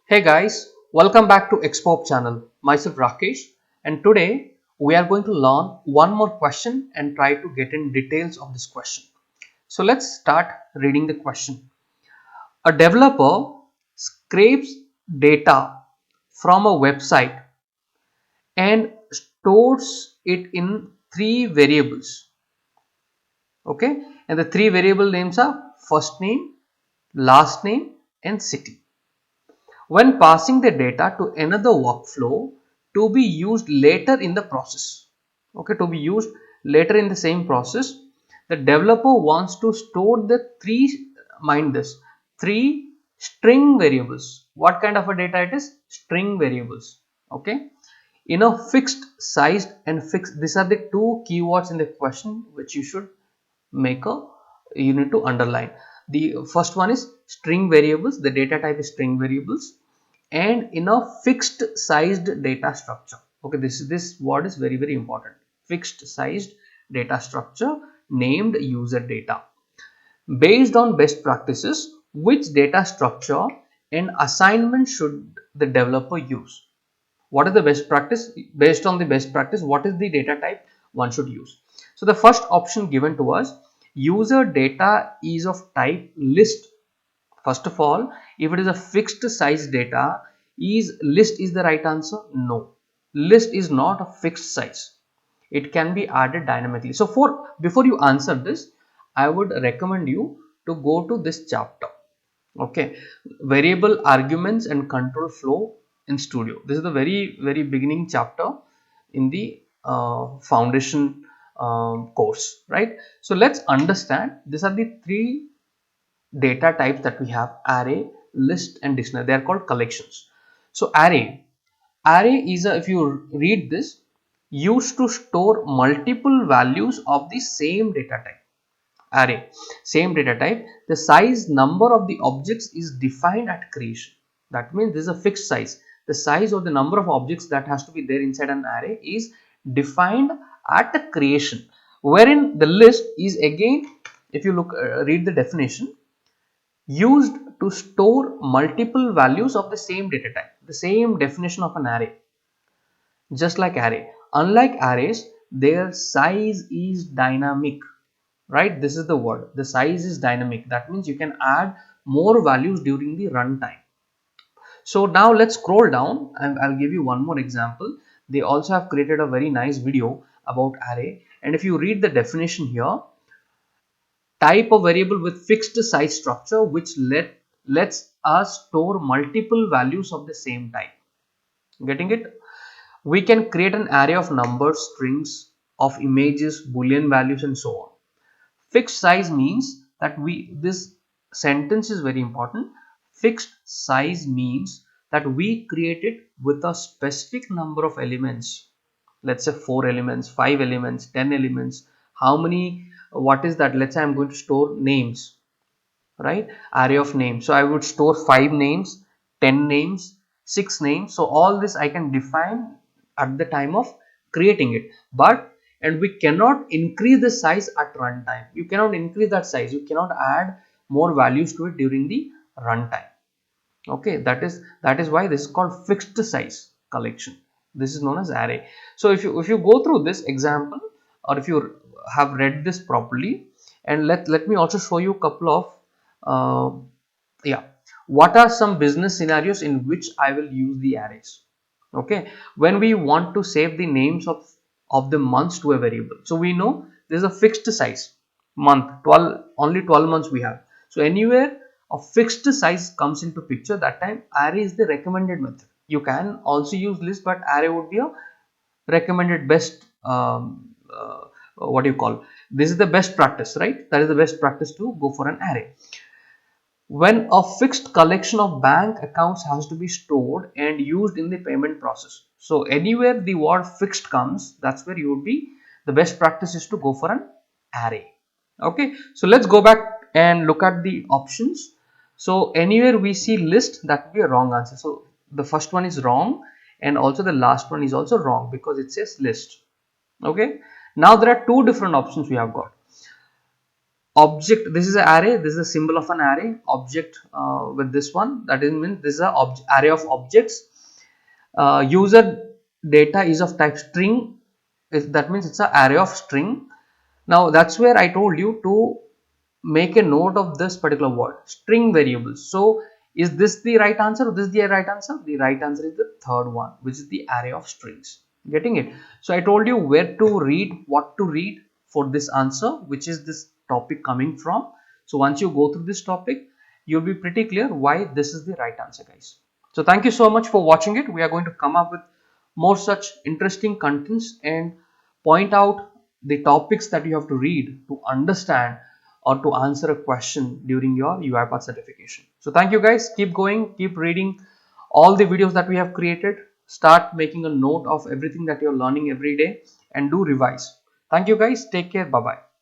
Hey guys, welcome back to ExpoHub channel. Myself Rakesh, and today we are going to learn one more question and try to get in details of this question. So let's start reading the question. A developer scrapes data from a website and stores it in three variables. Okay, and the three variable names are first name, last name, and city. When passing the data to another workflow to be used later in the process. Okay, to be used later in the same process, the developer wants to store the three string variables. What kind of a data it is? String variables. Okay, in a fixed sized and fixed, these are the two keywords in the question which you need to underline. The first one is string variables, the data type is string variables, and in a fixed sized data structure. Okay, this word is very important. Fixed sized data structure named user data. Based on best practices, which data structure and assignment should the developer use? What is the best practice? Based on the best practice, what is the data type one should use? So the first option given to us, user data is of type list. First of all, if it is a fixed size data, is list is the right answer? No, list is not a fixed size. It can be added dynamically. So before you answer this, I would recommend you to go to this chapter. Okay, variable arguments and control flow in Studio. This is the very beginning chapter in the foundation course, right? So let's understand. These are the three data types that we have: array, list, and dictionary. They are called collections. So array is if you read this, used to store multiple values of the same data type. Array, same data type, the size number of the objects is defined at creation. That means this is a fixed size. The size or the number of objects that has to be there inside an array is defined at creation, wherein the list is again, if you read the definition, used to store multiple values of the same data type. The same definition of an array. Just like array, unlike arrays, their size is dynamic, right? This is the word, the size is dynamic. That means you can add more values during the runtime. So now let's scroll down and I'll give you one more example. They also have created a very nice video about array, and if you read the definition here, type of variable with fixed size structure which lets us store multiple values of the same type. Getting it? We can create an array of numbers, strings, of images, boolean values, and so on. Fixed size means that this sentence is very important. Fixed size means that we create it with a specific number of elements. Let's say 4 elements, 5 elements, 10 elements. How many? What is that? Let's say I'm going to store names, right? Array of names. So I would store 5 names, 10 names, 6 names. So all this I can define at the time of creating it. And we cannot increase the size at runtime. You cannot increase that size. You cannot add more values to it during the runtime. Okay, that is why this is called fixed size collection. This is known as array. So if you go through this example, or if you have read this properly, and let me also show you a couple of what are some business scenarios in which I will use the arrays. Okay, when we want to save the names of the months to a variable, so we know there is a fixed size month, 12, only 12 months we have. So anywhere a fixed size comes into picture, that time array is the recommended method. You can also use list, but array would be a recommended best what do you call, this is the best practice, right? That is the best practice to go for an array. When a fixed collection of bank accounts has to be stored and used in the payment process, so anywhere the word fixed comes, that's where you would be, the best practice is to go for an array. Okay, so let's go back and look at the options. So anywhere we see list, that would be a wrong answer. So the first one is wrong, and also the last one is also wrong because it says list. Okay, now there are two different options we have got. object, this is an array, this is a symbol of an array, object with this one, that is means this is a array of objects. User data is of type string, that means it's an array of string. Now that's where I told you to make a note of this particular word, string variables. So is this the right answer or this is the right answer? The right answer is the third one, which is the array of strings. Getting it? So I told you where to read, what to read for this answer, which is this topic coming from. So once you go through this topic, you'll be pretty clear why this is the right answer, guys. So thank you so much for watching it. We are going to come up with more such interesting contents and point out the topics that you have to read to understand or to answer a question during your UiPath certification. So thank you guys. Keep going, keep reading all the videos that we have created. Start making a note of everything that you're learning every day and do revise. Thank you guys. Take care. Bye bye.